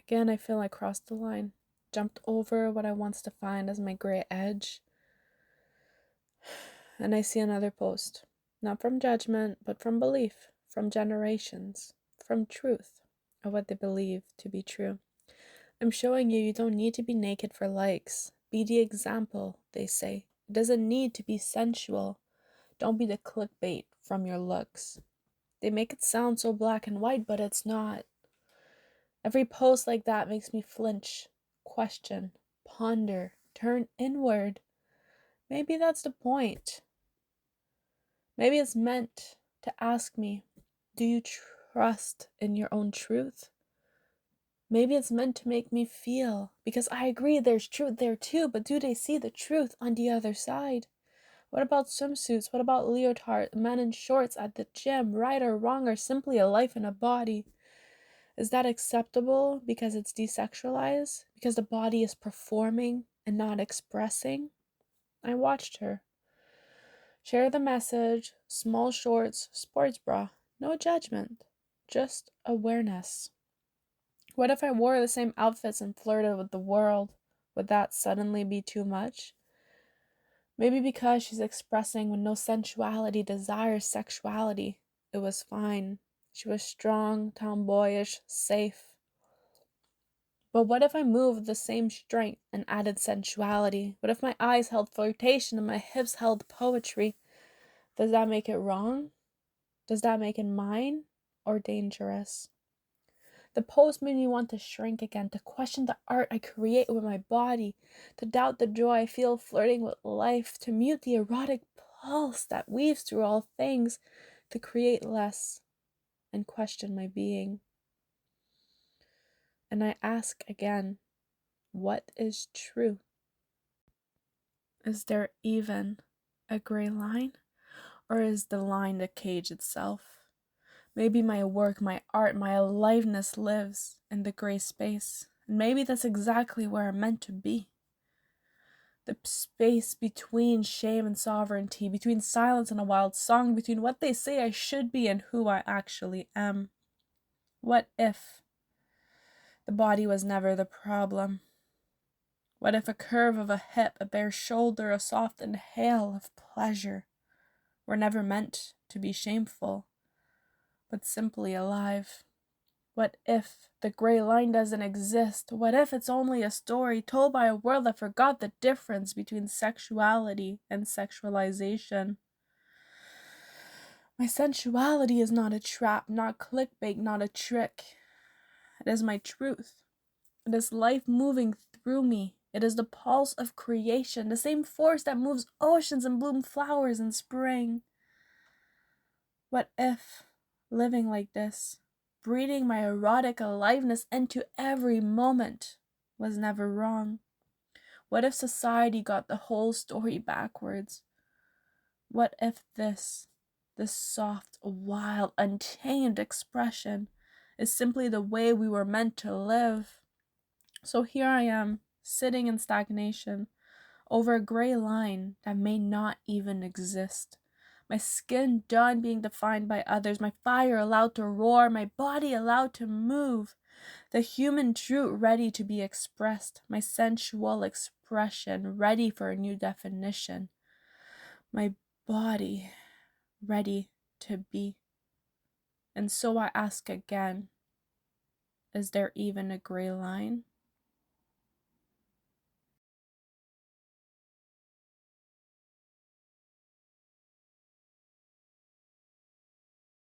Again, I feel I crossed the line, jumped over what I once defined as my gray edge, and I see another post. Not from judgment, but from belief, from generations, from truth of what they believe to be true. I'm showing you don't need to be naked for likes. Be the example, they say. It doesn't need to be sensual. Don't be the clickbait from your looks. They make it sound so black and white, but it's not. Every post like that makes me flinch, question, ponder, turn inward. Maybe that's the point. Maybe it's meant to ask me, do you trust in your own truth? Maybe it's meant to make me feel, because I agree there's truth there too, but do they see the truth on the other side? What about swimsuits? What about leotard, men in shorts at the gym, right or wrong, or simply a life in a body? Is that acceptable because it's desexualized? Because the body is performing and not expressing? I watched her. Share the message, small shorts, sports bra, no judgment, just awareness. What if I wore the same outfits and flirted with the world? Would that suddenly be too much? Maybe because she's expressing with no sensuality desires sexuality, it was fine. She was strong, tomboyish, safe. But what if I moved with the same strength and added sensuality? What if my eyes held flirtation and my hips held poetry? Does that make it wrong? Does that make it mine or dangerous? The post made me want to shrink again, to question the art I create with my body, to doubt the joy I feel flirting with life, to mute the erotic pulse that weaves through all things, to create less and question my being. And I ask again, what is true? Is there even a gray line? Or is the line the cage itself? Maybe my work, my art, my aliveness lives in the gray space. And maybe that's exactly where I'm meant to be. The space between shame and sovereignty, between silence and a wild song, between what they say I should be and who I actually am. What if the body was never the problem? What if a curve of a hip, a bare shoulder, a soft inhale of pleasure were never meant to be shameful, but simply alive? What if the gray line doesn't exist? What if it's only a story told by a world that forgot the difference between sexuality and sexualization? My sensuality is not a trap, not clickbait, not a trick. It is my truth. It is life moving through me. It is the pulse of creation, the same force that moves oceans and blooms flowers in spring. What if living like this, breathing my erotic aliveness into every moment, was never wrong? What if society got the whole story backwards? What if this soft, wild, untamed expression is simply the way we were meant to live? So here I am, sitting in stagnation, over a gray line that may not even exist. My skin done being defined by others, my fire allowed to roar, my body allowed to move, the human truth ready to be expressed, my sensual expression ready for a new definition, my body ready to be. And so I ask again, is there even a gray line?